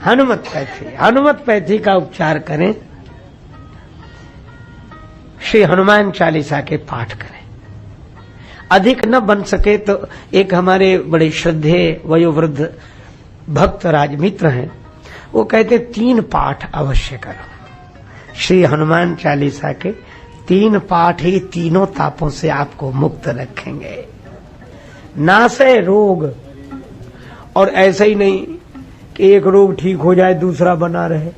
Hanumat pathy का उपचार करें। श्री हनुमान चालीसा के पाठ करें। अधिक न बन सके तो एक हमारे बड़े श्रद्धेय वयोवृद्ध भक्त राजमित्र हैं, वो कहते 3 पाठ अवश्य करो। श्री हनुमान चालीसा के 3 पाठ ही तीनों तापों से आपको मुक्त रखेंगे। नासे रोग, और ऐसा ही नहीं कि एक रोग ठीक हो जाए दूसरा बना रहे।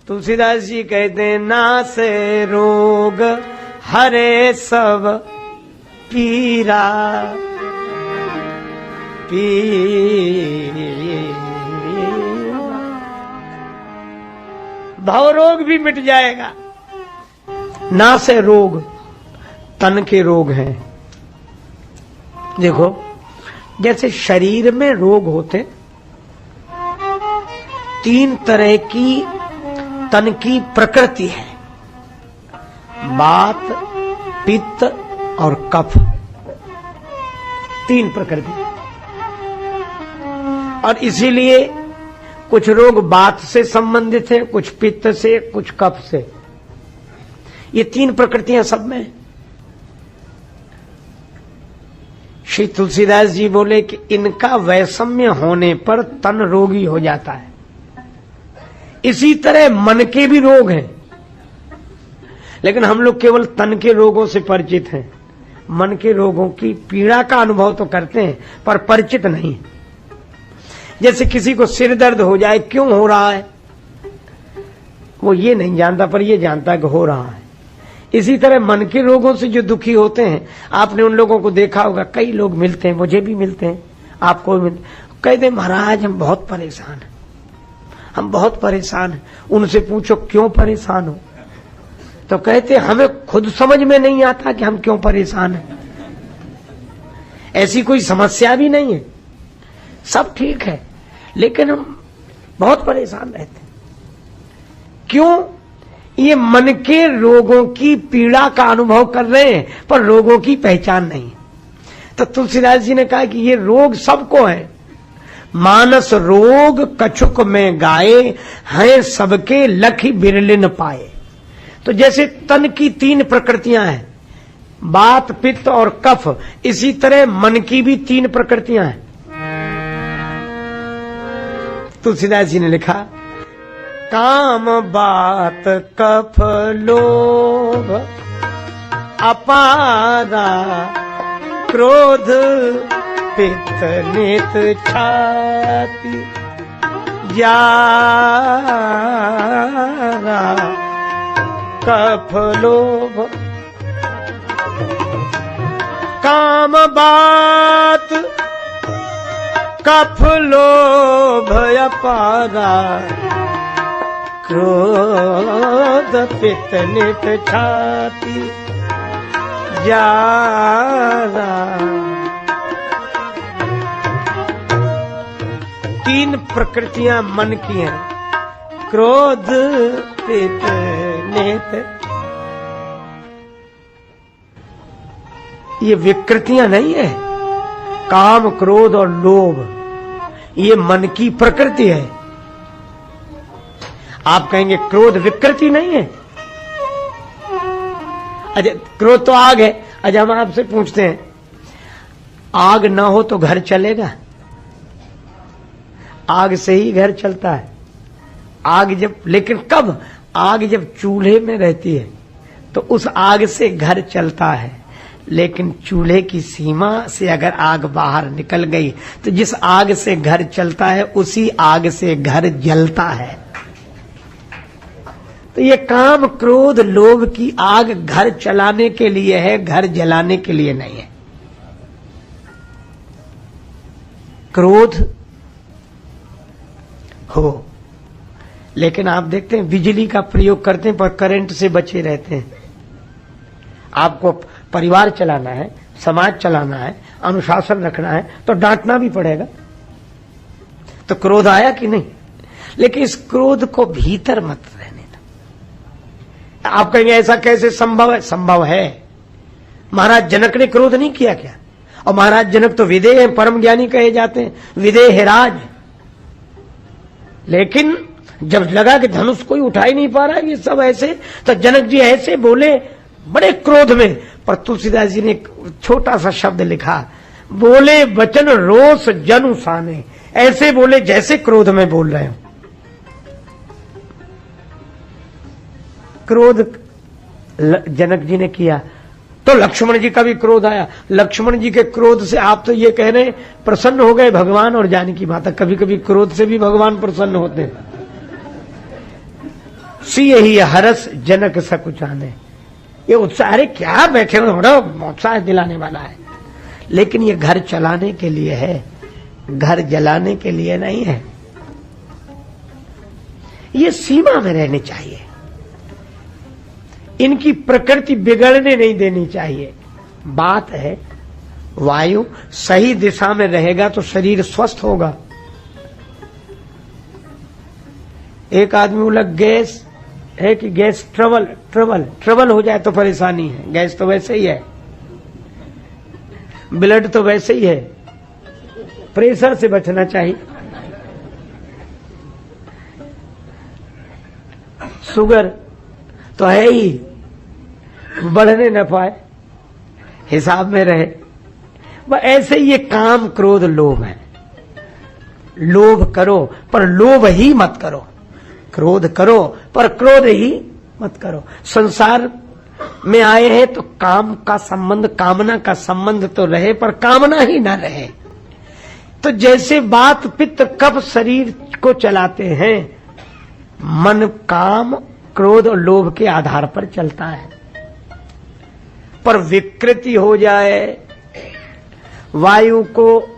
तुलसीदास जी कहते हैं नासे रोग हरे सब पीरा, भव रोग भी मिट जाएगा। नासे रोग तन के रोग हैं। देखो जैसे शरीर में रोग होते 3 तरह की तन की प्रकृति है, वात, पित्त और कफ। 3 प्रकृति। और इसीलिए कुछ रोग वात से संबंधित है, कुछ पित्त से, कुछ कफ से। ये 3 प्रकृतियां सब में। श्री तुलसीदास जी बोले कि इनका वैषम्य होने पर तन रोगी हो जाता है। इसी तरह मन के भी रोग हैं, लेकिन हम लोग केवल तन के रोगों से परिचित हैं। मन के रोगों की पीड़ा का अनुभव तो करते हैं पर परिचित नहीं। जैसे किसी को सिर दर्द हो जाए, क्यों हो रहा है वो ये नहीं जानता, पर ये जानता है कि हो रहा है। इसी तरह मन के रोगों से जो दुखी होते हैं, आपने उन लोगों को देखा होगा, कई लोग मिलते हैं, मुझे भी मिलते हैं, आपको भी कहते महाराज हम बहुत परेशान हैं, हम बहुत परेशान हैं। उनसे पूछो क्यों परेशान हो, तो कहते हमें खुद समझ में नहीं आता कि हम क्यों परेशान हैं। ऐसी कोई समस्या भी नहीं है, सब ठीक है, लेकिन हम बहुत परेशान रहते हैं। क्यों? ये मन के रोगों की पीड़ा का अनुभव कर रहे हैं, पर रोगों की पहचान नहीं। तो तुलसीदास जी ने कहा कि ये रोग सबको है। मानस रोग कछुक में गाए, हैं सबके लखी बिरलिन पाए। तो जैसे तन की 3 प्रकृतियां हैं, वात, पित्त और कफ, इसी तरह मन की भी 3 प्रकृतियां हैं। तुलसीदास जी ने लिखा काम, बात, कफ, लोभ, अपारा, क्रोध, पित्त, नेत, छाती, जारा, कफ, लोभ। काम, बात, कफ, लोभ, अपारा, क्रोध, पित्त, नित, छाती, जारा। 3 प्रकृतियां मन की हैं, क्रोध, पित्त, नित। ये विकृतियां नहीं है। काम, क्रोध और लोभ ये मन की प्रकृति है। आप कहेंगे क्रोध विकृति नहीं है। अच्छा, क्रोध तो आग है। अच्छा, हम आपसे पूछते हैं आग ना हो तो घर चलेगा? आग से ही घर चलता है। आग जब, लेकिन कब? आग जब चूल्हे में रहती है तो उस आग से घर चलता है, लेकिन चूल्हे की सीमा से अगर आग बाहर निकल गई तो जिस आग से घर चलता है उसी आग से घर जलता है। तो ये काम, क्रोध, लोभ की आग घर चलाने के लिए है, घर जलाने के लिए नहीं है। क्रोध हो, लेकिन आप देखते हैं बिजली का प्रयोग करते हैं पर करंट से बचे रहते हैं। आपको परिवार चलाना है, समाज चलाना है, अनुशासन रखना है तो डांटना भी पड़ेगा। तो क्रोध आया कि नहीं? लेकिन इस क्रोध को भीतर मत रहने दो। आप कहेंगे ऐसा कैसे संभव है? संभव है। महाराज जनक ने क्रोध नहीं किया क्या? और महाराज जनक तो विदेह हैं, परम ज्ञानी कहे जाते हैं, विदेह राज। लेकिन जब लगा कि धनुष कोई उठा ही नहीं पा रहा है, ये सब ऐसे, तो जनक जी ऐसे बोले बड़े क्रोध में। पर तुलसीदास जी ने एक छोटा सा शब्द लिखा, बोले वचन रोष जनु साने, ऐसे बोले जैसे क्रोध में बोल रहे हो। क्रोध जनक जी ने किया तो लक्ष्मण जी का भी क्रोध आया। लक्ष्मण जी के क्रोध से आप तो ये कह रहे प्रसन्न हो गए भगवान और जानकी माता। कभी कभी क्रोध से भी भगवान प्रसन्न होते हैं। सी यही हरस जनक सकुचाने, ये उत्साह, अरे क्या बैठे हो, बड़ा उत्साह दिलाने वाला है। लेकिन ये घर चलाने के लिए है, घर जलाने के लिए नहीं है। ये सीमा में रहने चाहिए, इनकी प्रकृति बिगड़ने नहीं देनी चाहिए। बात है वायु सही दिशा में रहेगा तो शरीर स्वस्थ होगा। एक आदमी बोला गैस है कि गैस ट्रबल हो जाए तो परेशानी है। गैस तो वैसे ही है, ब्लड तो वैसे ही है, प्रेशर से बचना चाहिए। शुगर तो है ही, बढ़ने न पाए, हिसाब में रहे। वह ऐसे ये काम क्रोध लोभ है। लोभ करो पर लोभ ही मत करो, क्रोध करो पर क्रोध ही मत करो। संसार में आए हैं तो काम का संबंध, कामना का संबंध तो रहे पर कामना ही ना रहे। तो जैसे बात पित्त कफ शरीर को चलाते हैं, मन काम क्रोध और लोभ के आधार पर चलता है। पर विकृति हो जाए, वायु को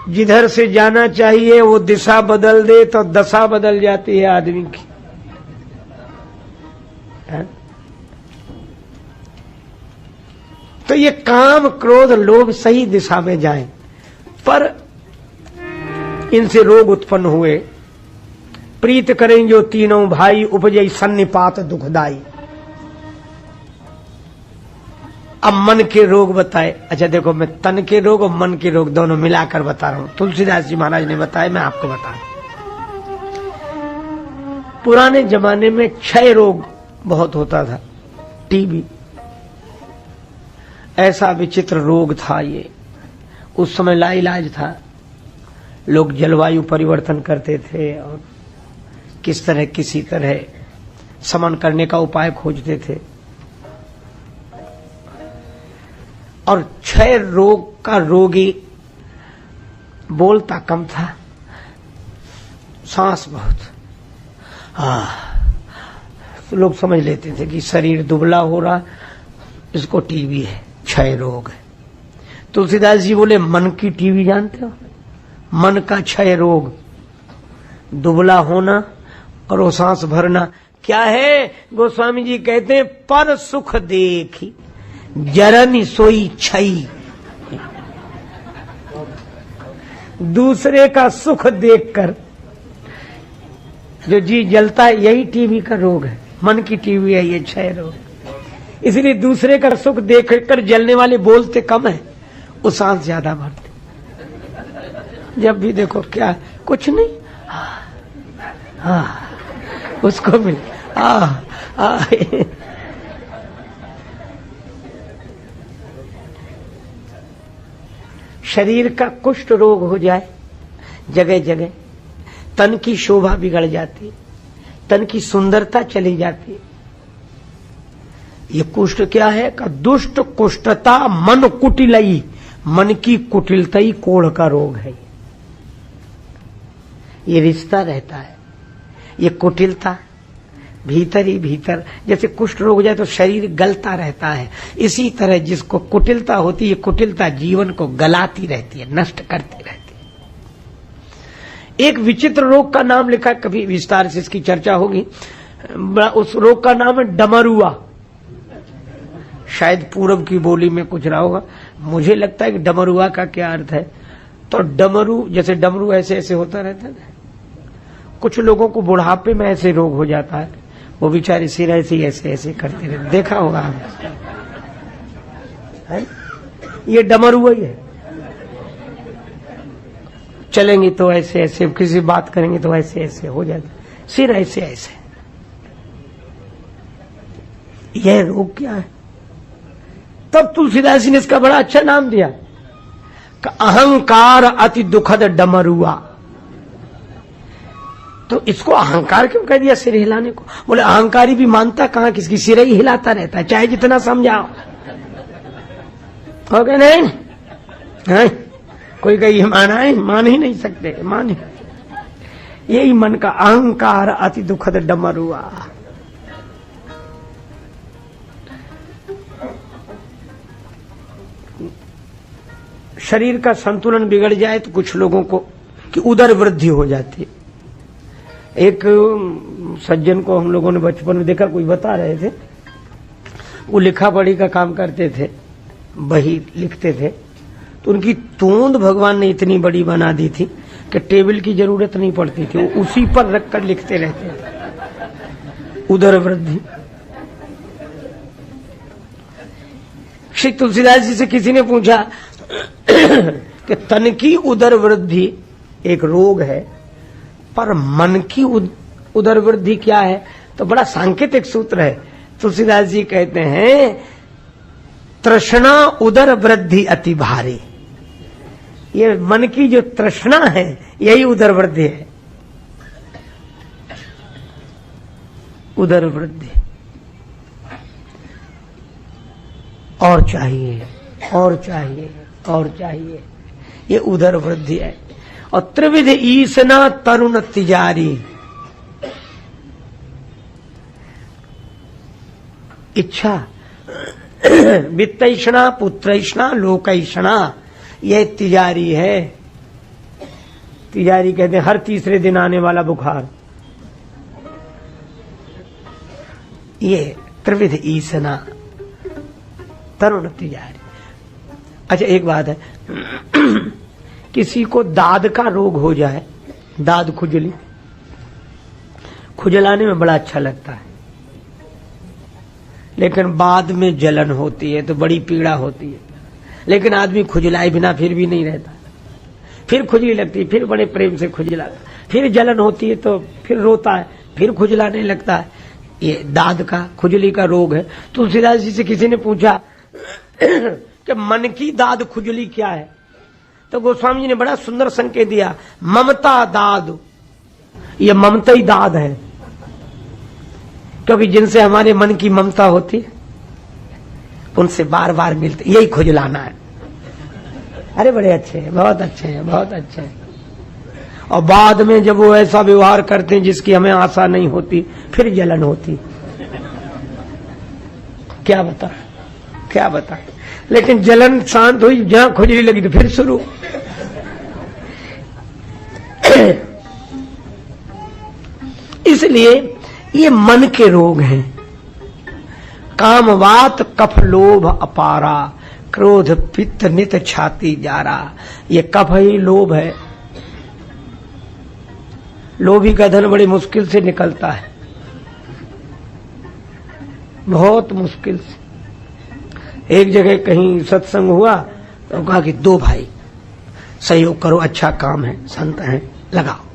जिधर से जाना चाहिए वो दिशा बदल दे तो दशा बदल जाती है आदमी की। है? तो ये काम क्रोध लोभ सही दिशा में जाए, पर इनसे रोग उत्पन्न हुए। प्रीत करें जो तीनों भाई, उपजई सन्निपात दुखदाई। अब मन के रोग बताए। अच्छा देखो, मैं तन के रोग और मन के रोग दोनों मिलाकर बता रहा हूं। तुलसीदास जी महाराज ने बताया, मैं आपको बता रहा हूं। पुराने जमाने में क्षय रोग बहुत होता था, टीबी, ऐसा विचित्र रोग था ये। उस समय लाइलाज था, लोग जलवायु परिवर्तन करते थे और किस तरह किसी तरह शमन करने का उपाय खोजते थे। और क्षय रोग का रोगी बोलता कम था, सांस बहुत, तो लोग समझ लेते थे कि शरीर दुबला हो रहा, इसको टीबी है, क्षय रोग है। तुलसीदास जी बोले मन की टीबी जानते हो, मन का क्षय रोग, दुबला होना और वो सांस भरना क्या है। गोस्वामी जी कहते हैं, पर सुख देखी जरनी सोई छई। दूसरे का सुख देखकर जो जी जलता है, यही टीबी का रोग है, मन की टीबी है ये क्षय रोग। इसलिए दूसरे का सुख देखकर जलने वाले बोलते कम है, वो सांस ज्यादा भरते। जब भी देखो क्या, कुछ नहीं, हाँ उसको मिल, शरीर का कुष्ठ रोग हो जाए जगह जगह, तन की शोभा बिगड़ जाती, तन की सुंदरता चली जाती। ये कुष्ठ क्या है का, दुष्ट कुष्ठता मन कुटिलई, मन की कुटिलता कोढ़ का रोग है। ये रिश्ता रहता है, ये कुटिलता भीतर ही भीतर, जैसे कुष्ठ रोग हो जाए तो शरीर गलता रहता है, इसी तरह जिसको कुटिलता होती है, कुटिलता जीवन को गलाती रहती है, नष्ट करती रहती है। एक विचित्र रोग का नाम लिखा, कभी विस्तार से इसकी चर्चा होगी। उस रोग का नाम है डमरुआ। शायद पूरब की बोली में कुछ रहा होगा, मुझे लगता है कि डमरुआ का क्या अर्थ है। तो डमरू, जैसे डमरू ऐसे ऐसे होता रहता है, कुछ लोगों को बुढ़ापे में ऐसे रोग हो जाता है, वो बेचारे सिर ऐसे ऐसे ऐसे करते रहते, देखा होगा आपने, ये डमरुआ ही है। चलेंगे तो ऐसे ऐसे, किसी बात करेंगे तो ऐसे ऐसे हो जाता, सिर ऐसे ऐसे। यह रोग क्या है? तब तुलसीदास जी ने इसका बड़ा अच्छा नाम दिया, अहंकार अति दुखद डमरुआ। तो इसको अहंकार क्यों कह दिया सिर हिलाने को? बोले अहंकारी भी मानता कहां, किसकी सिर ही हिलाता रहता है, चाहे जितना समझाओ। हो गया नहीं? है? कोई कहीं माना है? मान ही नहीं सकते, मान ही। यही मन का अहंकार अति दुखद डमरुआ। शरीर का संतुलन बिगड़ जाए तो कुछ लोगों को कि उदर वृद्धि हो जाती है। एक सज्जन को हम लोगों ने बचपन में देखा, कोई बता रहे थे, वो लिखा पढ़ी का काम करते थे, बही लिखते थे, तो उनकी तोंद भगवान ने इतनी बड़ी बना दी थी कि टेबल की जरूरत नहीं पड़ती थी, वो उसी पर रखकर लिखते रहते थे। उदर वृद्धि। श्री तुलसीदास जी से किसी ने पूछा कि तन की उदर वृद्धि एक रोग है, पर मन की उदर वृद्धि क्या है? तो बड़ा सांकेतिक सूत्र है। तुलसीदास जी कहते हैं तृष्णा उदर वृद्धि अति भारी। ये मन की जो तृष्णा है यही उदर वृद्धि है। उदर वृद्धि और चाहिए और चाहिए और चाहिए, ये उदर वृद्धि है। और त्रिविध ईसना तरुण तिजारी, इच्छा, वित्तैषणा पुत्रैषणा लोकैषणा, यह तिजारी है। तिजारी कहते हैं हर तीसरे दिन आने वाला बुखार, ये त्रिविध ईसना तरुण तिजारी। अच्छा एक बात है, किसी को दाद का रोग हो जाए, दाद खुजली, खुजलाने में बड़ा अच्छा लगता है, लेकिन बाद में जलन होती है तो बड़ी पीड़ा होती है। लेकिन आदमी खुजलाए बिना फिर भी नहीं रहता, फिर खुजली लगती है, फिर बड़े प्रेम से खुजलाता, फिर जलन होती है तो फिर रोता है, फिर खुजलाने लगता है। ये दाद का, खुजली का रोग है। तुलसीदास जी से किसी ने पूछा कि मन की दाद खुजली क्या है? तो गोस्वामी जी ने बड़ा सुंदर संकेत दिया, ममता दाद। ये ममता ही दाद है, क्योंकि जिनसे हमारे मन की ममता होती है उनसे बार बार मिलते, यही खुजलाना है। अरे बड़े अच्छे हैं, बहुत अच्छे हैं, बहुत अच्छे हैं। और बाद में जब वो ऐसा व्यवहार करते हैं जिसकी हमें आशा नहीं होती, फिर जलन होती। क्या बता, क्या बता। लेकिन जलन शांत हुई, जहां खुजली लगी तो फिर शुरू। इसलिए ये मन के रोग हैं। कामवात कफ लोभ अपारा, क्रोध पित्त नित छाती जारा। ये कफ ही लोभ है। लोभी का धन बड़ी मुश्किल से निकलता है, बहुत मुश्किल से। एक जगह कहीं सत्संग हुआ तो कहा कि दो भाई सहयोग करो, अच्छा काम है, संत हैं, लगाओ।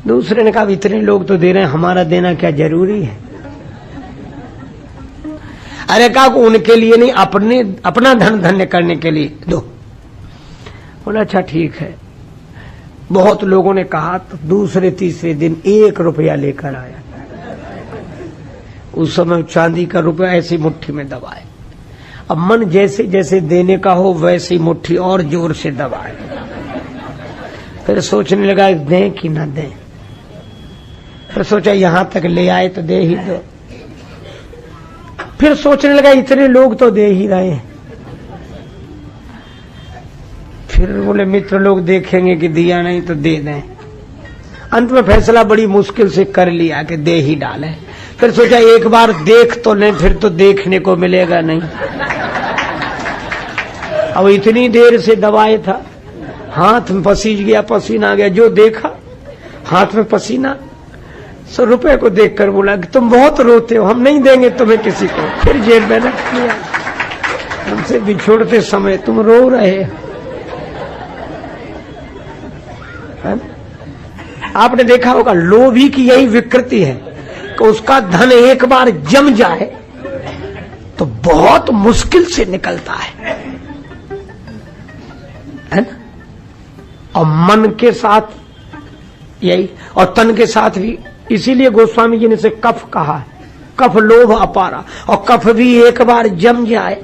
दूसरे ने कहा इतने लोग तो दे रहे हैं, हमारा देना क्या जरूरी है? अरे कहा उनके लिए नहीं, अपना धन धन्य करने के लिए दो। बोला अच्छा ठीक है। बहुत लोगों ने कहा तो दूसरे तीसरे दिन 1 रुपया लेकर आया। उस समय चांदी का रुपया ऐसी मुट्ठी में दबाए। अब मन जैसे जैसे देने का हो वैसी मुट्ठी और जोर से दबाए। फिर सोचने लगा दें कि न दें। फिर सोचा यहां तक ले आए तो दे ही दो। फिर सोचने लगा इतने लोग तो दे ही रहे हैं। फिर बोले मित्र लोग देखेंगे कि दिया नहीं तो दे दें। अंत में फैसला बड़ी मुश्किल से कर लिया कि दे ही डालें। फिर सोचा एक बार देख तो लें, फिर तो देखने को मिलेगा नहीं। अब इतनी देर से दबाए था, हाथ में पसीज गया, पसीना आ गया। जो देखा हाथ में पसीना, 100 रुपए को देखकर बोला कि तुम बहुत रोते हो, हम नहीं देंगे तुम्हें किसी को। फिर जेब में रख लिया। हमसे बिछोड़ते समय तुम रो रहे हो। है? आपने देखा होगा लोभी की यही विकृति है कि उसका धन एक बार जम जाए तो बहुत मुश्किल से निकलता है ना? और मन के साथ यही, और तन के साथ भी। इसीलिए गोस्वामी जी ने इसे कफ कहा है, कफ लोभ अपारा। और कफ भी एक बार जम जाए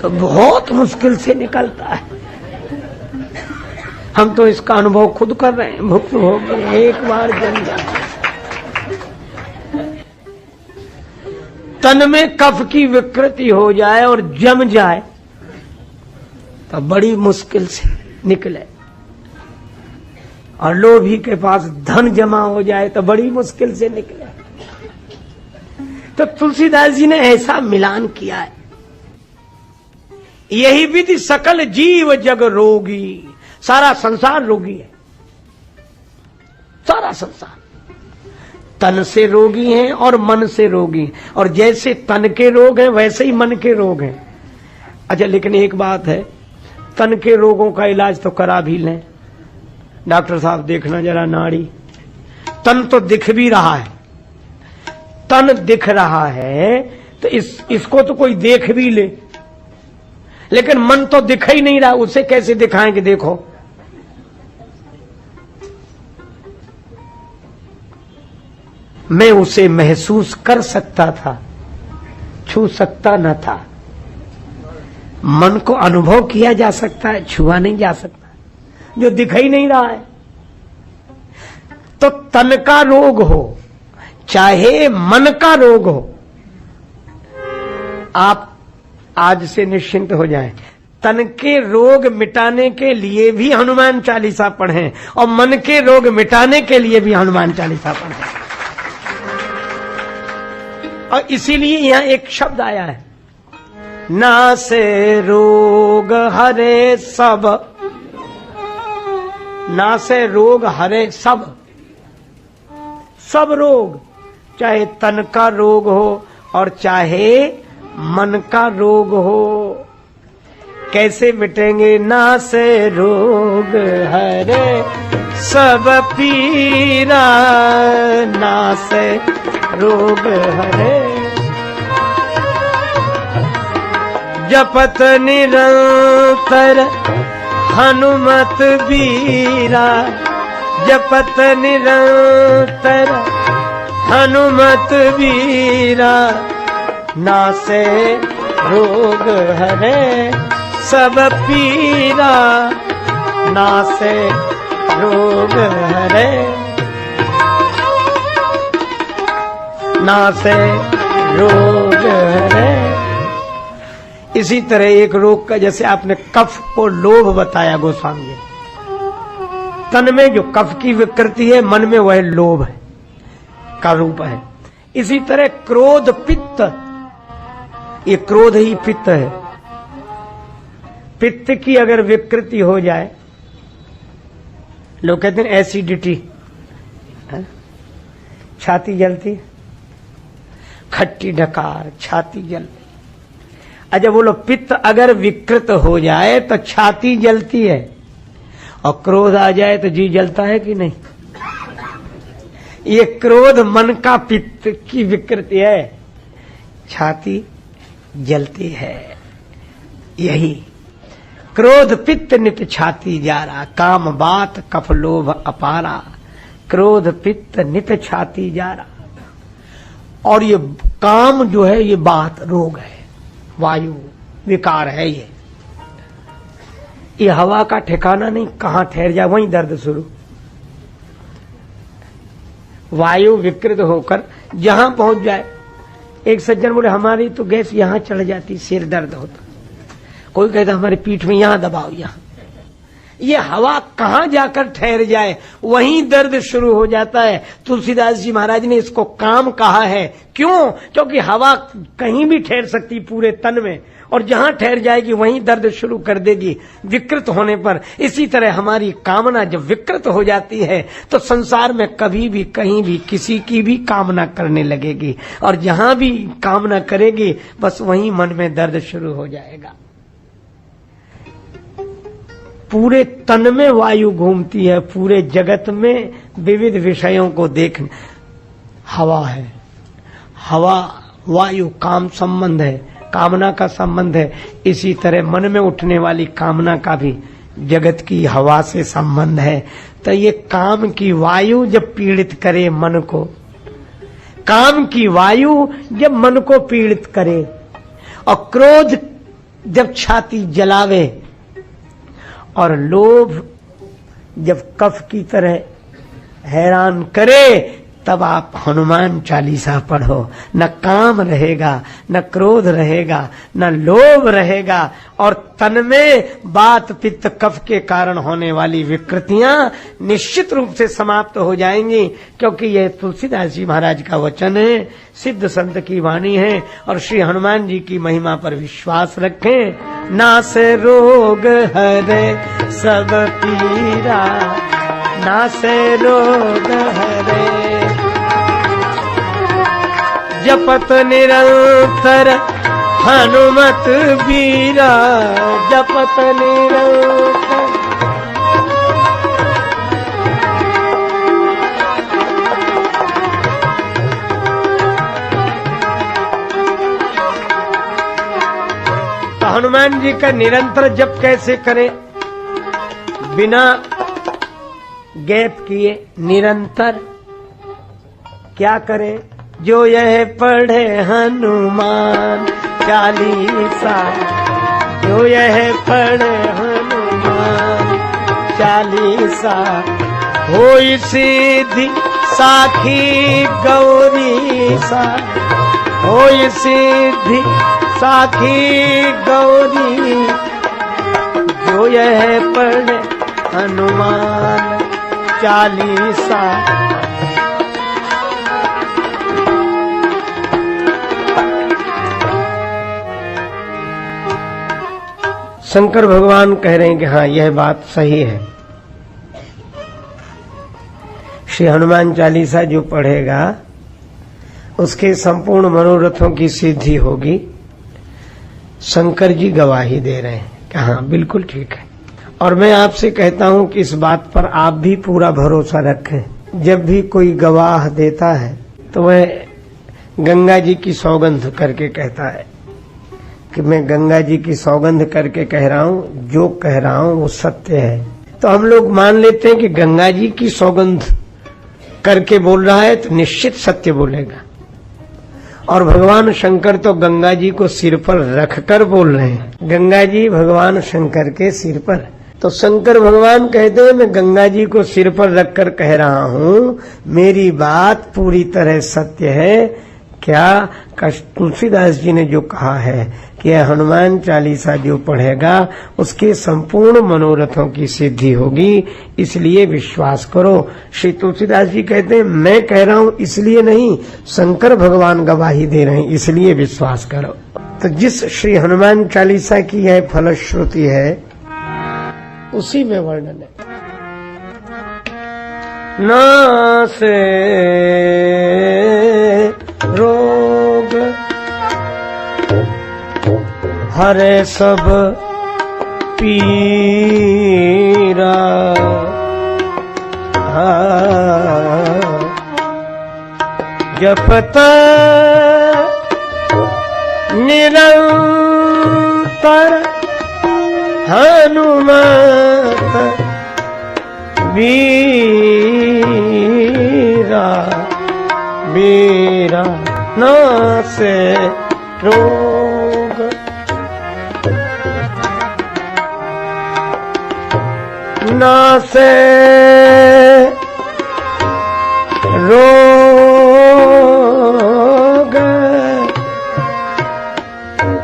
तो बहुत मुश्किल से निकलता है। हम तो इसका अनुभव खुद कर रहे हैं, भुक्त हो गए, एक बार जम जाए। तन में कफ की विकृति हो जाए और जम जाए तो बड़ी मुश्किल से निकले, और लोभी के पास धन जमा हो जाए तो बड़ी मुश्किल से निकले। तो तुलसीदास जी ने ऐसा मिलान किया है। यही विधि सकल जीव जग रोगी। सारा संसार रोगी है, सारा संसार तन से रोगी हैं और मन से रोगी हैं। और जैसे तन के रोग हैं वैसे ही मन के रोग हैं। अच्छा, लेकिन एक बात है, तन के रोगों का इलाज तो करा भी लें। डॉक्टर साहब देखना जरा नाड़ी, तन तो दिख भी रहा है, तन दिख रहा है तो इसको तो कोई देख भी ले, लेकिन मन तो दिख ही नहीं रहा, उसे कैसे दिखाएं कि देखो। मैं उसे महसूस कर सकता था, छू सकता न था। मन को अनुभव किया जा सकता है, छुआ नहीं जा सकता, जो दिख ही नहीं रहा है। तो तन का रोग हो चाहे मन का रोग हो, आप आज से निश्चिंत हो जाएं। तन के रोग मिटाने के लिए भी हनुमान चालीसा पढ़ें और मन के रोग मिटाने के लिए भी हनुमान चालीसा पढ़ें। और इसीलिए यहां एक शब्द आया है, नासे रोग हरे सब। नासे रोग हरे सब, सब रोग, चाहे तन का रोग हो और चाहे मन का रोग हो। कैसे मिटेंगे? नासे रोग हरे सब पीरा, नासे रोग हरे जपत निरंतर हनुमत बीरा, जपत निरंतर हनुमत बीरा, नासे रोग हरे सब पीरा, नासे रोग हरे, नासे रोग हरे। इसी तरह एक रोग का, जैसे आपने कफ को लोभ बताया गोस्वामी जी, तन में जो कफ की विकृति है, मन में वह लोभ है का रूप है। इसी तरह क्रोध पित्त, ये क्रोध ही पित्त है। पित्त की अगर विकृति हो जाए, लोग कहते हैं एसिडिटी, छाती जलती, खट्टी डकार, छाती जलती। अच्छा बोलो, पित्त अगर विकृत हो जाए तो छाती जलती है, और क्रोध आ जाए तो जी जलता है कि नहीं? ये क्रोध मन का पित्त की विकृति है, छाती जलती है। यही क्रोध पित्त नित छाती जारा, काम बात कफ लोभ अपारा, क्रोध पित्त नित छाती जारा। और ये काम जो है ये बात रोग है, वायु विकार है। ये हवा का ठिकाना नहीं, कहां ठहर जाए वहीं दर्द शुरू। वायु विकृत होकर जहां पहुंच जाए। एक सज्जन बोले हमारी तो गैस यहां चढ़ जाती, सिर दर्द होता। कोई कहता हमारे पीठ में यहां दबाओ, यहां। ये हवा कहां जाकर ठहर जाए वहीं दर्द शुरू हो जाता है। तुलसीदास जी महाराज ने इसको काम कहा है। क्यों? क्योंकि हवा कहीं भी ठहर सकती पूरे तन में, और जहां ठहर जाएगी वहीं दर्द शुरू कर देगी विकृत होने पर। इसी तरह हमारी कामना जब विकृत हो जाती है तो संसार में कभी भी कहीं भी किसी की भी कामना करने लगेगी, और जहां भी कामना करेगी बस वहीं मन में दर्द शुरू हो जाएगा। पूरे तन में वायु घूमती है, पूरे जगत में विविध विषयों को देखने। हवा है, हवा वायु काम संबंध है, कामना का संबंध है। इसी तरह मन में उठने वाली कामना का भी जगत की हवा से संबंध है। तो ये काम की वायु जब पीड़ित करे मन को, काम की वायु जब मन को पीड़ित करे, और क्रोध जब छाती जलावे, और लोभ जब कफ की तरह हैरान करे, तब आप हनुमान चालीसा पढ़ो। न काम रहेगा, न क्रोध रहेगा, न लोभ रहेगा, और तन में वात पित्त कफ के कारण होने वाली विकृतियां निश्चित रूप से समाप्त हो जाएंगी। क्योंकि यह तुलसीदास जी महाराज का वचन है, सिद्ध संत की वाणी है। और श्री हनुमान जी की महिमा पर विश्वास रखें। नासे रोग हरे सब पीरा, नासे रोग हरे, जपत निरंतर हनुमत बीरा, जपत निरंतर। तो हनुमान जी का निरंतर जप कैसे करें? बिना गैप किए निरंतर क्या करें? जो यह पढ़े हनुमान चालीसा, जो यह पढ़े हनुमान चालीसा, होई सिद्धि साखी गौरी सा, होई सिद्धि साखी गौरी, जो यह पढ़े हनुमान चालीसा। शंकर भगवान कह रहे हैं कि हाँ, यह बात सही है। श्री हनुमान चालीसा जो पढ़ेगा उसके संपूर्ण मनोरथों की सिद्धि होगी। शंकर जी गवाही दे रहे हैं कि हाँ, बिल्कुल ठीक है। और मैं आपसे कहता हूं कि इस बात पर आप भी पूरा भरोसा रखें। जब भी कोई गवाह देता है तो वह गंगा जी की सौगंध करके कहता है कि मैं गंगा जी की सौगंध करके कह रहा हूं, जो कह रहा हूं वो सत्य है। तो हम लोग मान लेते हैं कि गंगा जी की सौगंध करके बोल रहा है तो निश्चित सत्य बोलेगा। और भगवान शंकर तो गंगा जी को सिर पर रखकर बोल रहे हैं, गंगा जी भगवान शंकर के सिर पर। तो शंकर भगवान कहते हैं मैं गंगा जी को सिर पर रखकर कह रहा हूं, मेरी बात पूरी तरह सत्य है। क्या? तुलसीदास जी ने जो कहा है कि हनुमान चालीसा जो पढ़ेगा उसके संपूर्ण मनोरथों की सिद्धि होगी, इसलिए विश्वास करो। श्री तुलसीदास जी कहते हैं मैं कह रहा हूं इसलिए नहीं, शंकर भगवान गवाही दे रहे हैं इसलिए विश्वास करो। तो जिस श्री हनुमान चालीसा की यह फलश्रुति है उसी में वर्णन है। नासे रोग हरे सब पीरा, जपत निरंतर हनुमत बीरा, बीरा नासे रोग, नासे रोग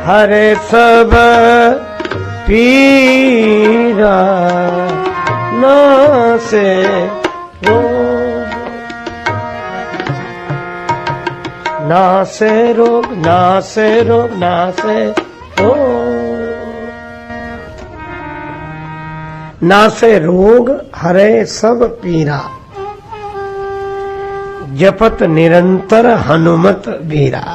हरे सब पीरा, नासे रोग, नासे रोग, नासे रोग, नासे रोग, नासे रोग हरे सब पीरा, जपत निरंतर हनुमत बीरा।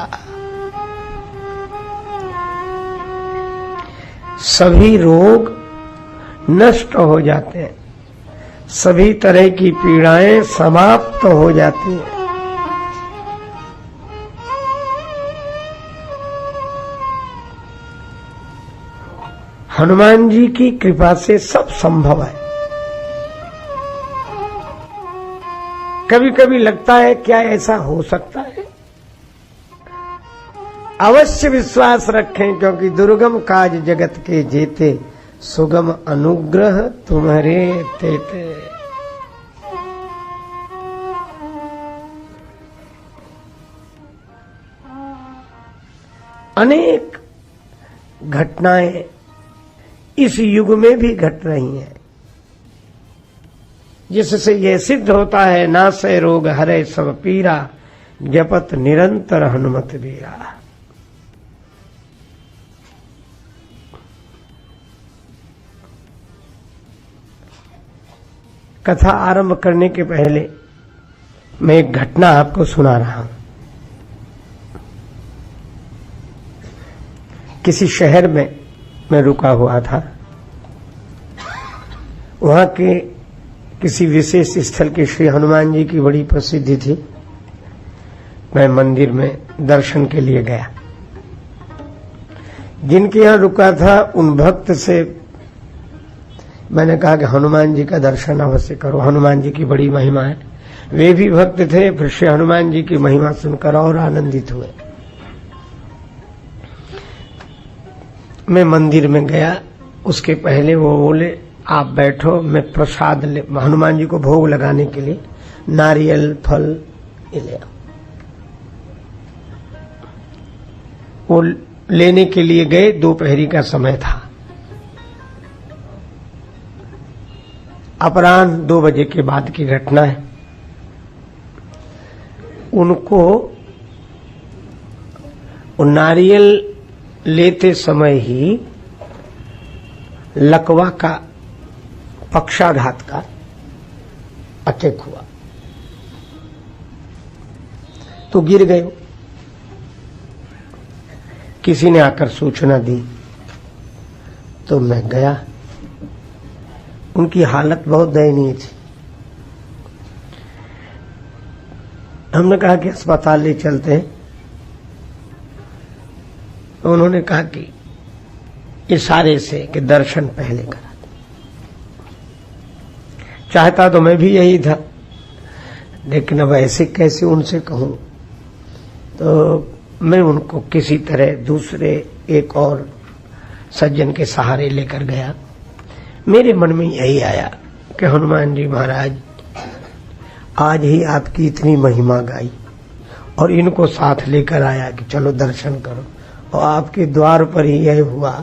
सभी रोग नष्ट हो जाते हैं, सभी तरह की पीड़ाएं समाप्त हो जाती हैं। हनुमान जी की कृपा से सब संभव है। कभी कभी लगता है क्या ऐसा हो सकता है? अवश्य विश्वास रखें, क्योंकि दुर्गम काज जगत के जेते, सुगम अनुग्रह तुम्हारे तेते। अनेक घटनाएं इस युग में भी घट रही हैं, जिससे यह सिद्ध होता है नासै रोग हरै सब पीरा, जपत निरंतर हनुमत बीरा। कथा आरंभ करने के पहले मैं एक घटना आपको सुना रहा हूं। किसी शहर में मैं रुका हुआ था। वहां के किसी विशेष स्थल के श्री हनुमान जी की बड़ी प्रसिद्धि थी। मैं मंदिर में दर्शन के लिए गया। जिनके यहां रुका था उन भक्त से मैंने कहा कि हनुमान जी का दर्शन अवश्य करो, हनुमान जी की बड़ी महिमा है। वे भी भक्त थे, फिर श्री हनुमान जी की महिमा सुनकर और आनंदित हुए। मैं मंदिर में गया, उसके पहले वो बोले आप बैठो, मैं प्रसाद हनुमान जी को भोग लगाने के लिए नारियल फल ले आओ। वो लेने के लिए गए, दोपहरी का समय था। अपराह्न 2 बजे के बाद की घटना है। उनको नारियल लेते समय ही लकवा का पक्षाघात का अटैक हुआ, तो गिर गए। किसी ने आकर सूचना दी तो मैं गया। उनकी हालत बहुत दयनीय थी। हमने कहा कि अस्पताल ले चलते हैं। तो उन्होंने कहा कि इशारे से कि दर्शन पहले करा। चाहता तो मैं भी यही था, लेकिन अब ऐसे कैसे उनसे कहूं। तो मैं उनको किसी तरह दूसरे एक और सज्जन के सहारे लेकर गया। मेरे मन में यही आया कि हनुमान जी महाराज आज ही आपकी इतनी महिमा गाई और इनको साथ लेकर आया कि चलो दर्शन करो, और आपके द्वार पर ही यह हुआ।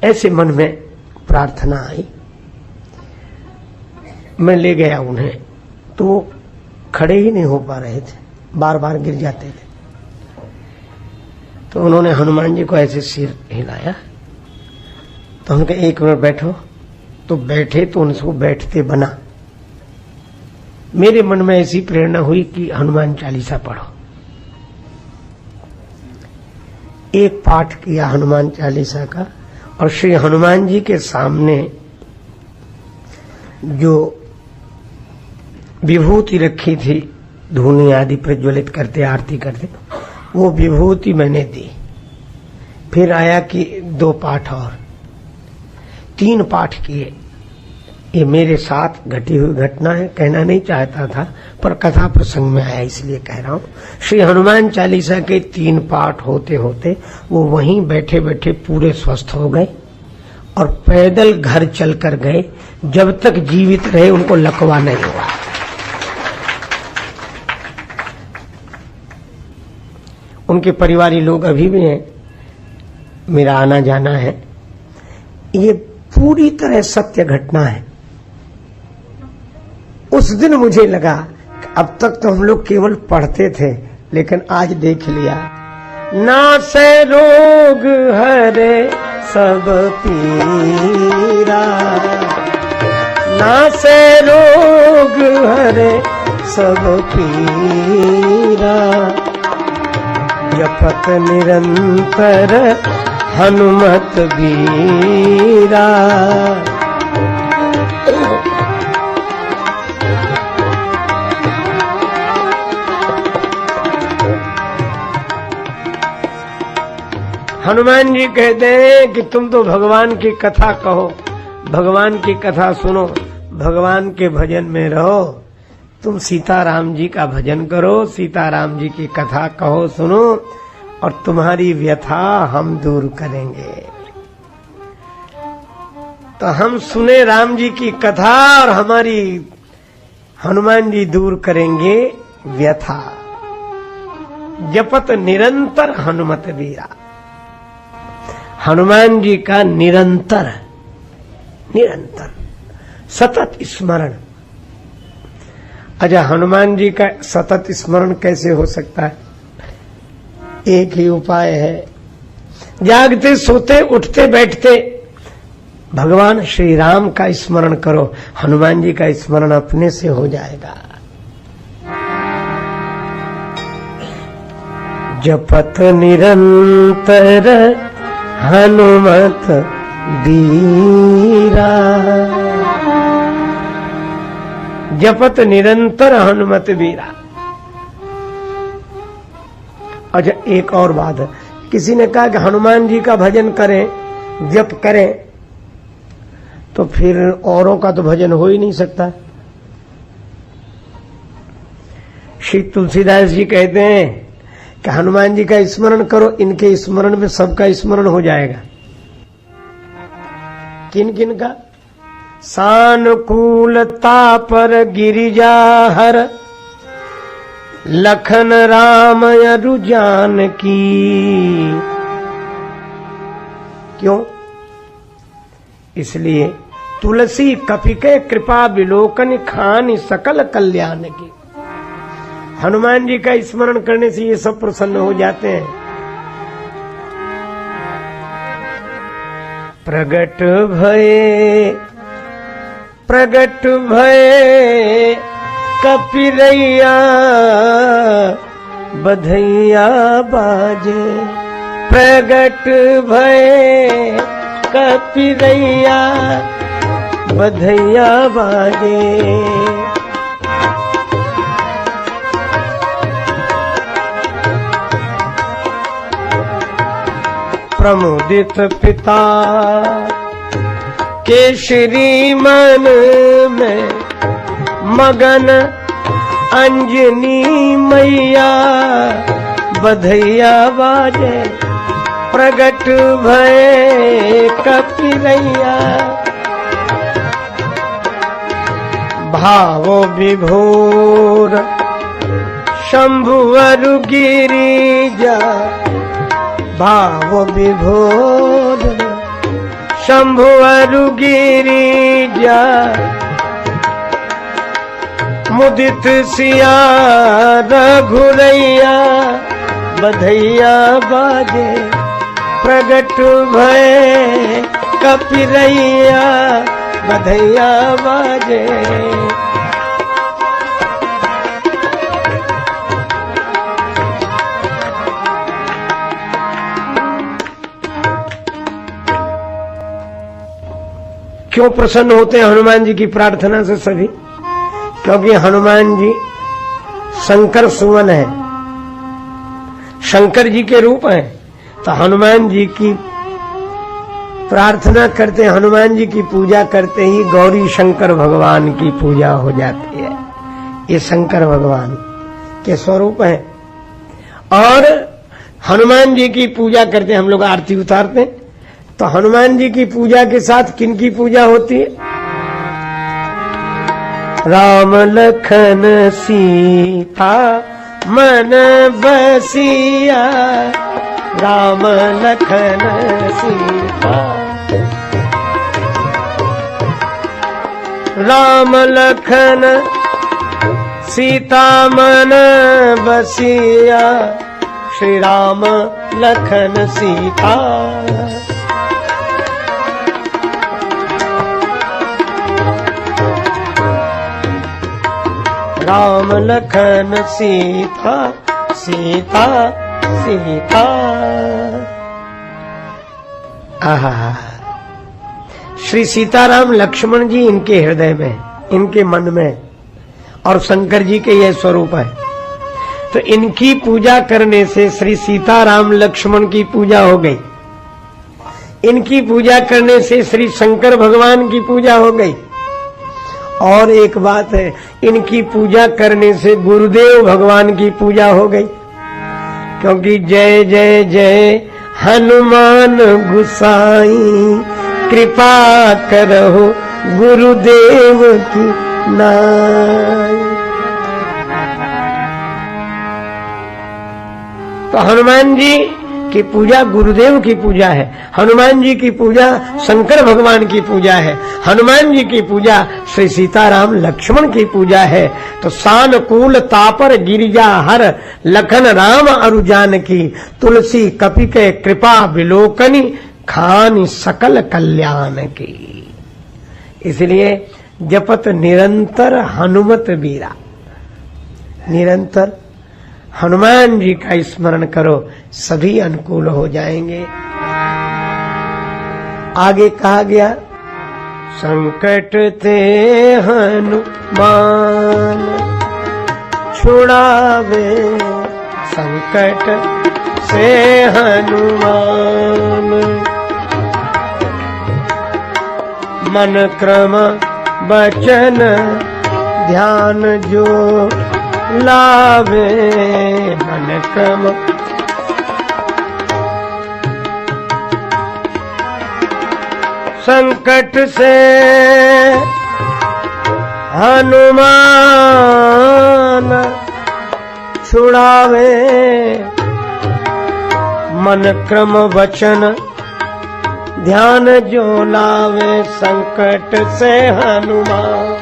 ऐसे मन में प्रार्थना आई। मैं ले गया उन्हें, तो वो खड़े ही नहीं हो पा रहे थे, बार बार गिर जाते थे। तो उन्होंने हनुमान जी को ऐसे सिर हिलाया, तो उनके 1 मिनट बैठो। तो बैठे, तो उनको बैठते बना। मेरे मन में ऐसी प्रेरणा हुई कि हनुमान चालीसा पढ़ो। एक पाठ किया हनुमान चालीसा का, और श्री हनुमान जी के सामने जो विभूति रखी थी, धूनी आदि प्रज्वलित करते, आरती करते, वो विभूति मैंने दी। फिर आया कि 2 पाठ और 3 पाठ किए। ये मेरे साथ घटी हुई घटना है, कहना नहीं चाहता था, पर कथा प्रसंग में आया इसलिए कह रहा हूं। श्री हनुमान चालीसा के 3 पाठ होते होते वो वहीं बैठे बैठे पूरे स्वस्थ हो गए और पैदल घर चलकर गए। जब तक जीवित रहे उनको लकवा नहीं हुआ। उनके परिवारी लोग अभी भी हैं, मेरा आना जाना है। ये पूरी तरह सत्य घटना है। उस दिन मुझे लगा अब तक तो हम लोग केवल पढ़ते थे, लेकिन आज देख लिया। नासै रोग हरे सब पीरा, नासै रोग हरे सब पीरा, जपत निरंतर हनुमत बीरा। हनुमान जी कहते हैं कि तुम तो भगवान की कथा कहो, भगवान की कथा सुनो, भगवान के भजन में रहो। तुम सीताराम जी का भजन करो, सीताराम जी की कथा कहो, सुनो, और तुम्हारी व्यथा हम दूर करेंगे। तो हम सुने राम जी की कथा और हमारी हनुमान जी दूर करेंगे व्यथा। जपत निरंतर हनुमत बीरा। हनुमान जी का निरंतर निरंतर सतत स्मरण। अच्छा, हनुमान जी का सतत स्मरण कैसे हो सकता है? एक ही उपाय है, जागते सोते उठते बैठते भगवान श्री राम का स्मरण करो, हनुमान जी का स्मरण अपने से हो जाएगा। जपत निरंतर हनुमत बीरा। जपत निरंतर हनुमत बीरा। अच्छा, एक और बात है, किसी ने कहा कि हनुमान जी का भजन करें, जप करें, तो फिर औरों का तो भजन हो ही नहीं सकता। श्री तुलसीदास जी कहते हैं कि हनुमान जी का स्मरण करो, इनके स्मरण में सबका स्मरण हो जाएगा। किन किन का? सानुकूलता पर गिरिजा हर, लखन राम यदु जानकी। क्यों? इसलिए तुलसी कपिके कृपा विलोकन खान सकल कल्याण की। हनुमान जी का स्मरण करने से ये सब प्रसन्न हो जाते हैं। प्रगट भये कपिरैया बधैया बाजे। प्रगट भये कपिरैया बधैया बाजे। प्रमुदित पिता केसरी मन में मगन अंजनी मैया बधैया बाजे। प्रगट भये कपिरैया भाव विभोर शंभुवर गिरिजा। भाव विभोर शंभुवर गिरिजा। मुदित सिया रघुरैया बधैया बाजे। प्रगट भये कपिरैया बधैया बाजे। क्यों प्रसन्न होते हैं हनुमान जी की प्रार्थना से सभी? क्योंकि हनुमान जी शंकर सुवन है, शंकर जी के रूप हैं। तो हनुमान जी की प्रार्थना करते, हनुमान जी की पूजा करते ही गौरी शंकर भगवान की पूजा हो जाती है। ये शंकर भगवान के स्वरूप हैं। और हनुमान जी की पूजा करते, हम लोग आरती उतारते हैं, तो हनुमान जी की पूजा के साथ किन की पूजा होती है? राम लखन सीता मन बसिया। राम लखन सीता। राम लखन सीता मन बसिया। श्री राम लखन सीता। राम लखन सीता। सीता सीता। आहा, श्री सीताराम लक्ष्मण जी इनके हृदय में, इनके मन में, और शंकर जी के यह स्वरूप है। तो इनकी पूजा करने से श्री सीताराम लक्ष्मण की पूजा हो गई, इनकी पूजा करने से श्री शंकर भगवान की पूजा हो गई। और एक बात है, इनकी पूजा करने से गुरुदेव भगवान की पूजा हो गई, क्योंकि जय जय जय हनुमान गुसाई, कृपा करहो गुरुदेव की नाई। तो हनुमान जी की पूजा गुरुदेव की पूजा है, हनुमान जी की पूजा शंकर भगवान की पूजा है, हनुमान जी की पूजा श्री सीताराम लक्ष्मण की पूजा है। तो सानुकूल तापर गिरिजा हर, लखन राम अरु जानकी, तुलसी कपि के कृपा विलोकनी, खान सकल कल्याण की। इसलिए जपत निरंतर हनुमत बीरा, निरंतर हनुमान जी का स्मरण करो, सभी अनुकूल हो जाएंगे। आगे कहा गया, संकट ते हनुमान छुड़ावे, संकट से हनुमान मन क्रम वचन ध्यान जो लावे, मन क्रम संकट से हनुमान छुड़ावे, मन क्रम वचन ध्यान जो लावे, संकट से हनुमान।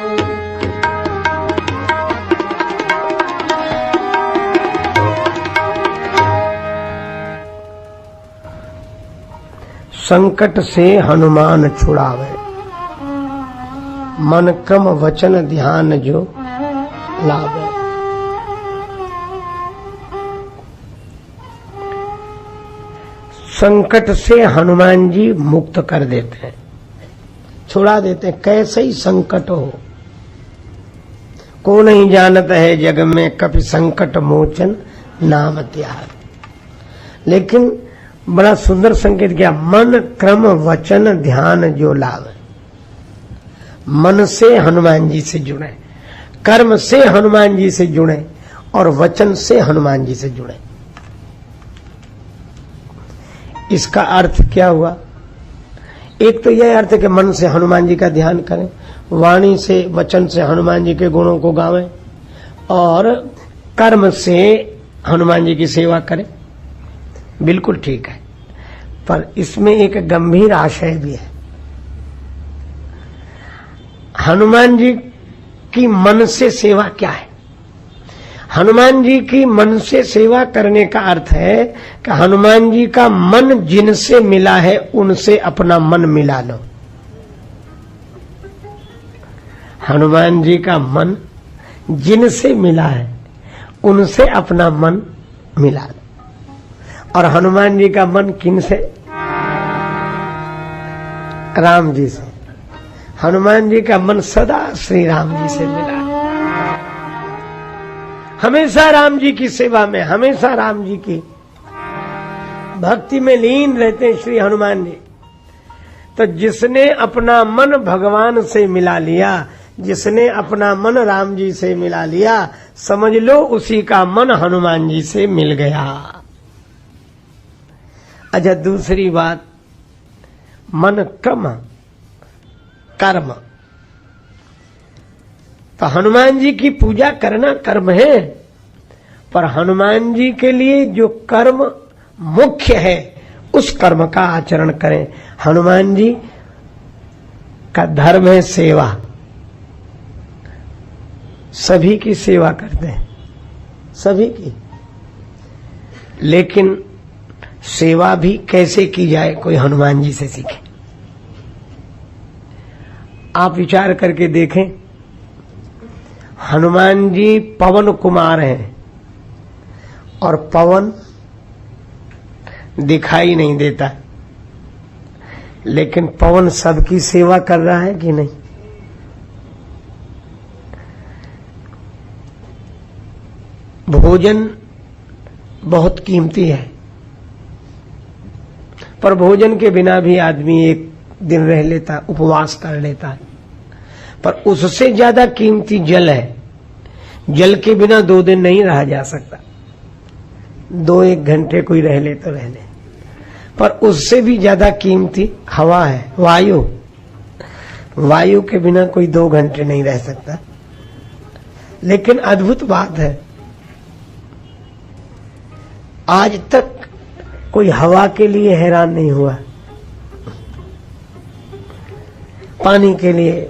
संकट से हनुमान छुड़ावे, मन क्रम वचन ध्यान जो लावे। संकट से हनुमान जी मुक्त कर देते हैं, छुड़ा देते हैं। कैसे ही संकट हो, को नहीं जानत है जग में, कभी संकट मोचन नाम त्याग। लेकिन बड़ा सुंदर संकेत किया, मन क्रम वचन ध्यान जो लावे। मन से हनुमान जी से जुड़े, कर्म से हनुमान जी से जुड़े, और वचन से हनुमान जी से जुड़े। इसका अर्थ क्या हुआ? एक तो यह अर्थ है कि मन से हनुमान जी का ध्यान करें, वाणी से वचन से हनुमान जी के गुणों को गावें, और कर्म से हनुमान जी की सेवा करें। बिल्कुल ठीक है, पर इसमें एक गंभीर आशय भी है। हनुमान जी की मन से सेवा क्या है? हनुमान जी की मन से सेवा करने का अर्थ है कि हनुमान जी का मन जिनसे मिला है उनसे अपना मन मिला लो। हनुमान जी का मन जिनसे मिला है उनसे अपना मन मिला लो। और हनुमान जी का मन किन से? राम जी से। हनुमान जी का मन सदा श्री राम जी से मिला, हमेशा राम जी की सेवा में, हमेशा राम जी की भक्ति में लीन रहते हैं श्री हनुमान जी। तो जिसने अपना मन भगवान से मिला लिया, जिसने अपना मन राम जी से मिला लिया, समझ लो उसी का मन हनुमान जी से मिल गया। अच्छा, दूसरी बात, मन क्रम कर्म। तो हनुमान जी की पूजा करना कर्म है, पर हनुमान जी के लिए जो कर्म मुख्य है उस कर्म का आचरण करें। हनुमान जी का धर्म है सेवा, सभी की सेवा करते हैं, सभी की। लेकिन सेवा भी कैसे की जाए, कोई हनुमान जी से सीखे। आप विचार करके देखें, हनुमान जी पवन कुमार हैं, और पवन दिखाई नहीं देता, लेकिन पवन सबकी सेवा कर रहा है कि नहीं? भोजन बहुत कीमती है, पर भोजन के बिना भी आदमी एक दिन रह लेता, उपवास कर लेता है। पर उससे ज्यादा कीमती जल है। जल के बिना 2 दिन नहीं रहा जा सकता, 2-1 घंटे कोई रह ले तो रह ले, पर उससे भी ज्यादा कीमती हवा है, वायु। वायु के बिना कोई 2 घंटे नहीं रह सकता। लेकिन अद्भुत बात है, आज तक कोई हवा के लिए हैरान नहीं हुआ। पानी के लिए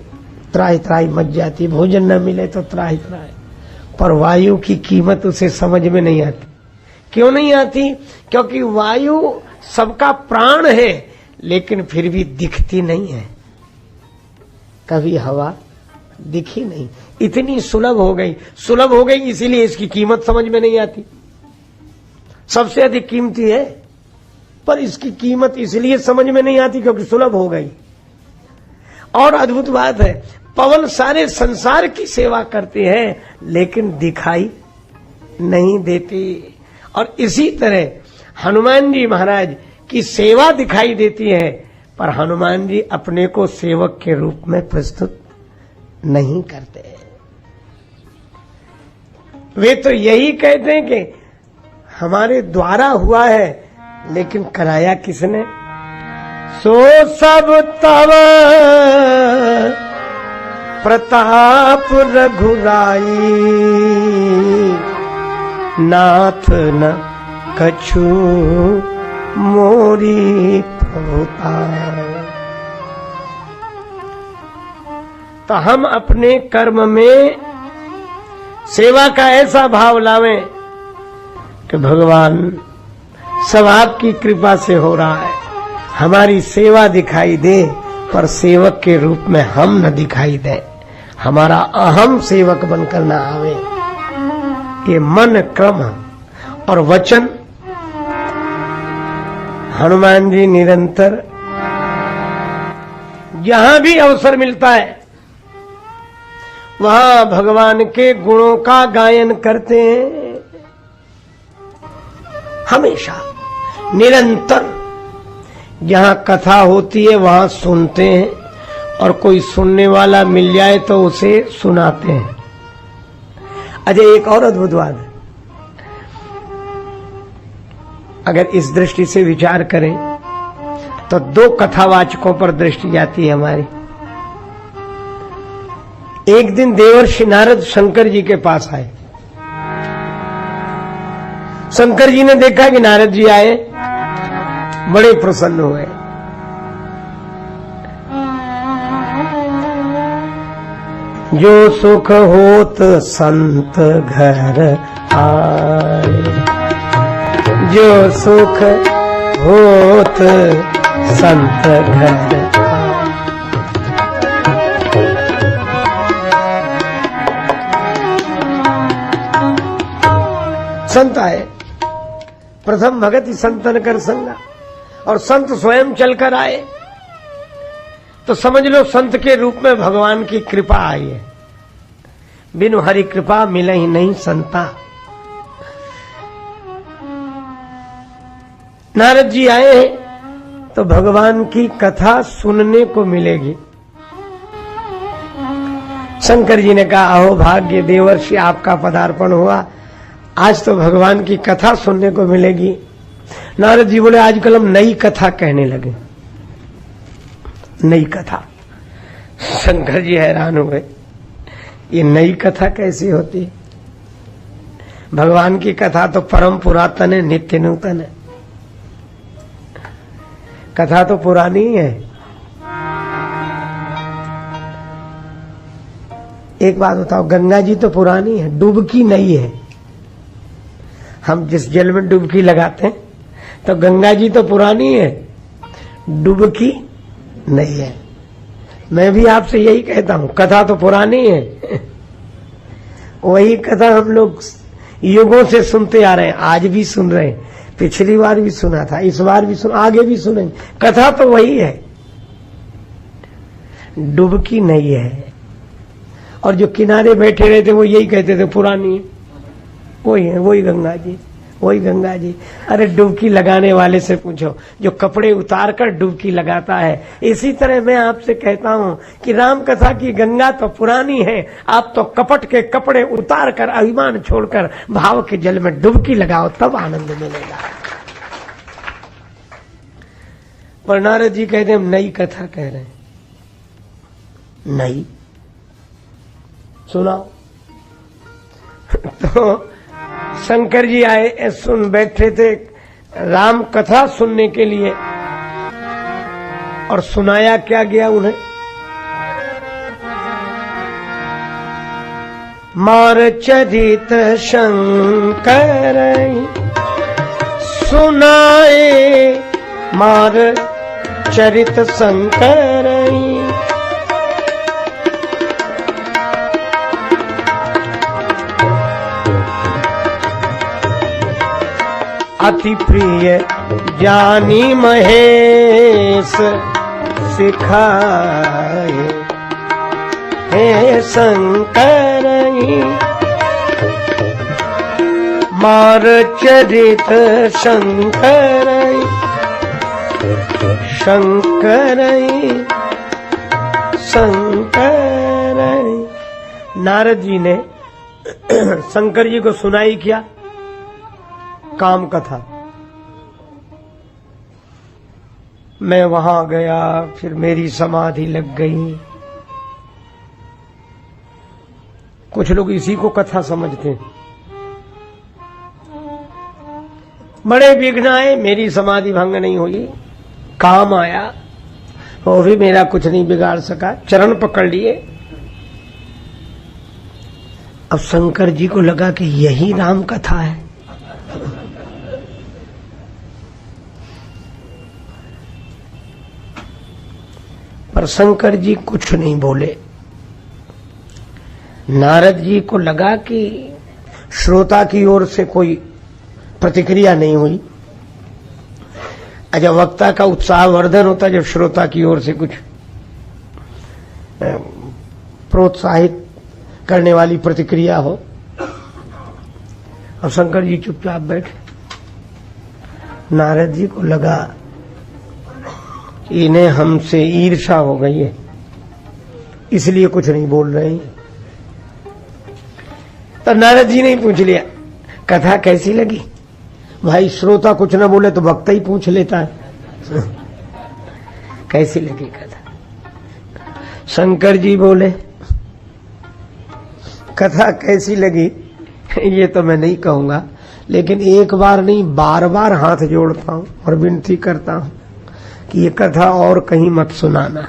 त्राही त्राही मच जाती, भोजन न मिले तो त्राही त्राही, पर वायु की कीमत उसे समझ में नहीं आती। क्यों नहीं आती? क्योंकि वायु सबका प्राण है, लेकिन फिर भी दिखती नहीं है। कभी हवा दिखी नहीं, इतनी सुलभ हो गई इसीलिए इसकी कीमत समझ में नहीं आती। सबसे अधिक कीमती है, पर इसकी कीमत इसलिए समझ में नहीं आती क्योंकि सुलभ हो गई। और अद्भुत बात है, पवन सारे संसार की सेवा करते हैं, लेकिन दिखाई नहीं देती। और इसी तरह हनुमान जी महाराज की सेवा दिखाई देती है, पर हनुमान जी अपने को सेवक के रूप में प्रस्तुत नहीं करते। वे तो यही कहते हैं कि हमारे द्वारा हुआ है, लेकिन कराया किसने? सो सब तव प्रताप रघुराई, नाथ न कछु मोरी प्रभुताई। तो हम अपने कर्म में सेवा का ऐसा भाव लावें कि भगवान सब आपकी कृपा से हो रहा है, हमारी सेवा दिखाई दे, पर सेवक के रूप में हम न दिखाई दे, हमारा अहम सेवक बनकर न आवे। ये मन, क्रम और वचन हनुमान जी निरंतर जहां भी अवसर मिलता है वहां भगवान के गुणों का गायन करते हैं। हमेशा निरंतर जहां कथा होती है वहां सुनते हैं, और कोई सुनने वाला मिल जाए तो उसे सुनाते हैं। अच्छा, एक और अद्भुत बात है, अगर इस दृष्टि से विचार करें तो 2 कथावाचकों पर दृष्टि जाती है हमारी। एक दिन देवर्षि नारद शंकर जी के पास आए। शंकर जी ने देखा कि नारद जी आए, बड़े प्रसन्न हुए। जो सुख होत संत घर आए, जो सुख होत संत घर आए। संत आए, प्रथम भगत ही संतन कर संगा, और संत स्वयं चलकर आए तो समझ लो संत के रूप में भगवान की कृपा आई है। बिनु हरि कृपा मिले ही नहीं संता। नारद जी आए हैं तो भगवान की कथा सुनने को मिलेगी। शंकर जी ने कहा, अहो भाग्य देवर्षि, आपका पदार्पण हुआ, आज तो भगवान की कथा सुनने को मिलेगी। नारद जी बोले, आजकल हम नई कथा कहने लगे। नई कथा। शंकर जी हैरान हुए, ये नई कथा कैसी होती? भगवान की कथा तो परम पुरातन है, नित्य नूतन है। कथा तो पुरानी है। एक बात बताओ, गंगा जी तो पुरानी है, डुबकी नई है। हम जिस जल में डुबकी लगाते हैं तो गंगा जी तो पुरानी है, डुबकी नहीं है। मैं भी आपसे यही कहता हूं, कथा तो पुरानी है। वही कथा हम लोग युगों से सुनते आ रहे हैं, आज भी सुन रहे हैं, पिछली बार भी सुना था, इस बार भी सुना, आगे भी सुनेंगे। कथा तो वही है, डुबकी नहीं है। और जो किनारे बैठे रहते वो यही कहते थे पुरानी है, वही है, वही गंगा जी, वही गंगा जी। अरे डुबकी लगाने वाले से पूछो, जो कपड़े उतार कर डुबकी लगाता है। इसी तरह मैं आपसे कहता हूं कि राम कथा की गंगा तो पुरानी है, आप तो कपट के कपड़े उतार कर, अभिमान छोड़कर भाव के जल में डुबकी लगाओ, तब आनंद मिलेगा। पर नारद जी कहते हम नई कथा कह रहे हैं। नहीं सुनाओ। तो शंकर जी आए, सुन बैठे थे राम कथा सुनने के लिए, और सुनाया क्या गया उन्हें? मार चरित शंकर सुनाए, मार चरित शंकर अति प्रिय ज्ञानी महेश सिखाए, हे शंकर मार चरित शंकर शंकर शंकर। नारद जी ने शंकर जी को सुनाई क्या? काम कथा। मैं वहां गया, फिर मेरी समाधि लग गई। कुछ लोग इसी को कथा समझते हैं। बड़े विघ्न आए, मेरी समाधि भंग नहीं हुई, काम आया, वो भी मेरा कुछ नहीं बिगाड़ सका, चरण पकड़ लिए। अब शंकर जी को लगा कि यही राम कथा है। पर शंकर जी कुछ नहीं बोले। नारद जी को लगा कि श्रोता की ओर से कोई प्रतिक्रिया नहीं हुई। अच्छा, वक्ता का उत्साहवर्धन होता जब श्रोता की ओर से कुछ प्रोत्साहित करने वाली प्रतिक्रिया हो। और शंकर जी चुपचाप बैठे। नारद जी को लगा कि इन्हें हमसे ईर्ष्या हो गई है, इसलिए कुछ नहीं बोल रहे हैं। तब नारद जी ने ही पूछ लिया, कथा कैसी लगी? भाई श्रोता कुछ ना बोले तो वक्ता ही पूछ लेता है, कैसी लगी कथा? शंकर जी बोले, कथा कैसी लगी ये तो मैं नहीं कहूंगा, लेकिन एक बार नहीं बार बार हाथ जोड़ता हूं और विनती करता हूं कि ये कथा और कहीं मत सुनाना।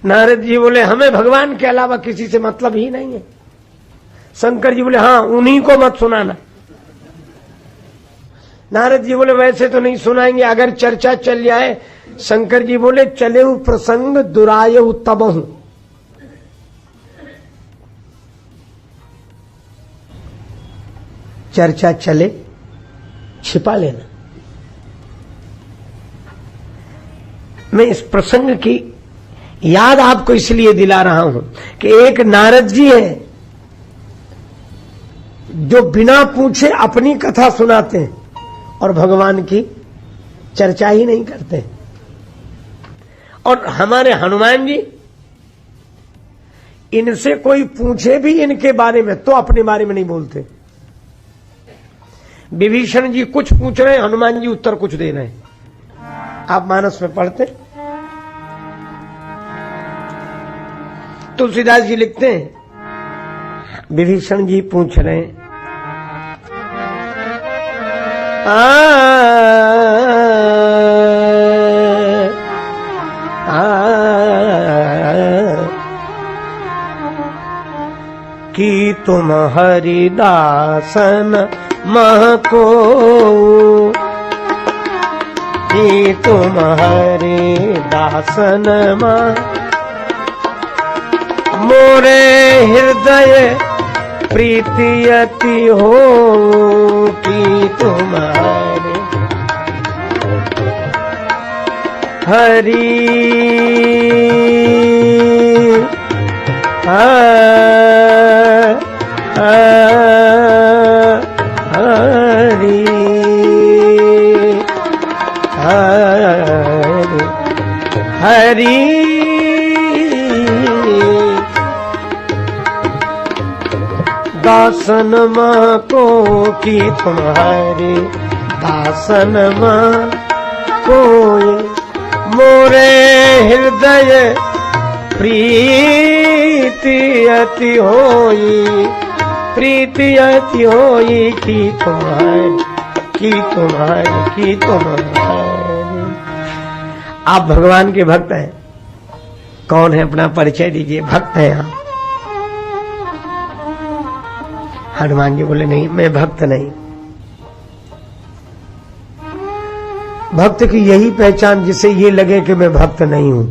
नारद जी बोले, हमें भगवान के अलावा किसी से मतलब ही नहीं है। शंकर जी बोले, हाँ उन्हीं को मत सुनाना। नारद जी बोले, वैसे तो नहीं सुनाएंगे, अगर चर्चा चल जाए। शंकर जी बोले, चले प्रसंग दुरायु तबहु। चर्चा चले, छिपा लेना। मैं इस प्रसंग की याद आपको इसलिए दिला रहा हूं कि एक नारद जी हैं जो बिना पूछे अपनी कथा सुनाते हैं और भगवान की चर्चा ही नहीं करते। और हमारे हनुमान जी, इनसे कोई पूछे भी इनके बारे में तो अपने बारे में नहीं बोलते। विभीषण जी कुछ पूछ रहे हैं, हनुमान जी उत्तर कुछ दे रहे हैं। आप मानस में पढ़ते, तुलसीदास जी लिखते हैं, विभीषण जी पूछ रहे हैं, कि तुम हरिदासन महको, कि तुम हरिदासन मह मोरे हृदय प्रीति अति हो की तुम्हारे हरि हरि हरि दासन माँ को की तुम्हारे दासन माँ कोई मोरे हृदय प्रीति अति होई प्रीति अति होई की तुम्हारी की तुम्हारी की तुम्हारी। आप भगवान के भक्त हैं। कौन है अपना परिचय दीजिए। भक्त हैं आप। हनुमान जी बोले नहीं, मैं भक्त नहीं। भक्त की यही पहचान जिसे ये लगे कि मैं भक्त नहीं हूं।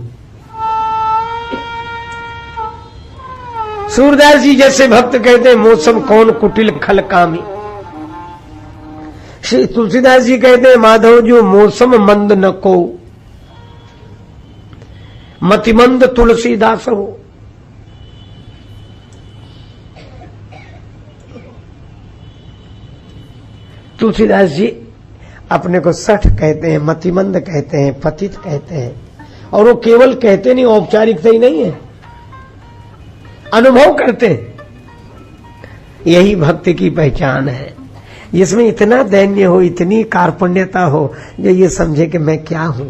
सूरदास जी जैसे भक्त कहते हैं मौसम कौन कुटिल खल कामी। श्री तुलसीदास जी कहते हैं माधव जो मौसम मंद न को मतिमंद तुलसीदास हो। तुलसीदास जी अपने को सठ कहते हैं, मतिमंद कहते हैं, पतित कहते हैं। और वो केवल कहते नहीं, औपचारिकता ही नहीं है, अनुभव करते हैं। यही भक्ति की पहचान है, जिसमें इतना दैन्य हो, इतनी कार्पण्यता हो, जो ये समझे कि मैं क्या हूं,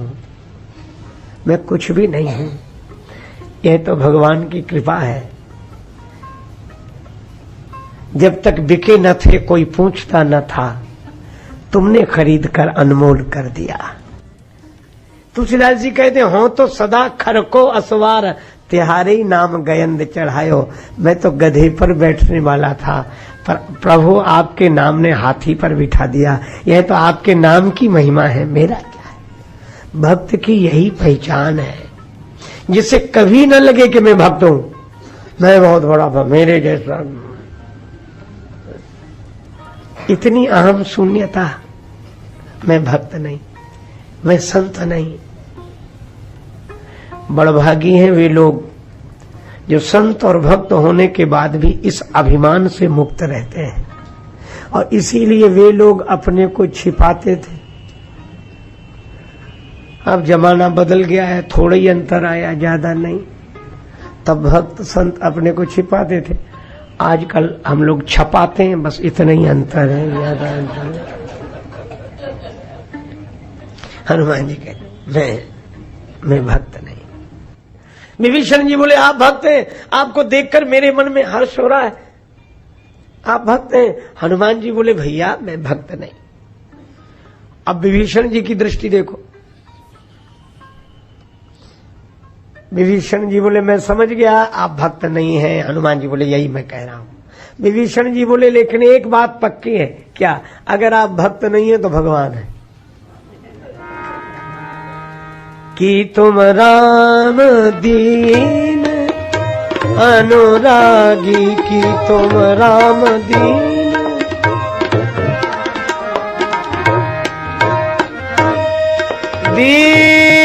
मैं कुछ भी नहीं हूं। यह तो भगवान की कृपा है। जब तक बिके न थे कोई पूछता न था, तुमने खरीद कर अनमोल कर दिया। तुलसीदास जी कहते हो तो सदा खर को असवार तिहारे नाम गयंद चढ़ायो। मैं तो गधे पर बैठने वाला था, पर प्रभु आपके नाम ने हाथी पर बिठा दिया। यह तो आपके नाम की महिमा है, मेरा क्या है। भक्त की यही पहचान है, जिससे कभी न लगे कि मैं भक्त हूं, मैं बहुत बड़ा था, मेरे जैसा। इतनी अहम शून्यता, मैं भक्त नहीं, मैं संत नहीं। बड़भागी हैं वे लोग जो संत और भक्त होने के बाद भी इस अभिमान से मुक्त रहते हैं। और इसीलिए वे लोग अपने को छिपाते थे। अब जमाना बदल गया है, थोड़ा ही अंतर आया, ज्यादा नहीं। तब भक्त संत अपने को छिपाते थे, आजकल हम लोग छपाते हैं, बस इतना ही अंतर है, ज्यादा अंतर है। हनुमान जी कहते मैं भक्त नहीं। विभीषण जी बोले आप भक्त हैं, आपको देखकर मेरे मन में हर्ष हो रहा है, आप भक्त हैं। हनुमान जी बोले भैया मैं भक्त नहीं। अब विभीषण जी की दृष्टि देखो। विभीषण जी बोले मैं समझ गया आप भक्त नहीं हैं। हनुमान जी बोले यही मैं कह रहा हूं। विभीषण जी बोले लेकिन एक बात पक्की है, क्या? अगर आप भक्त नहीं है तो भगवान है। कि तुम राम दीन अनुरागी, की तुम राम दीन दीन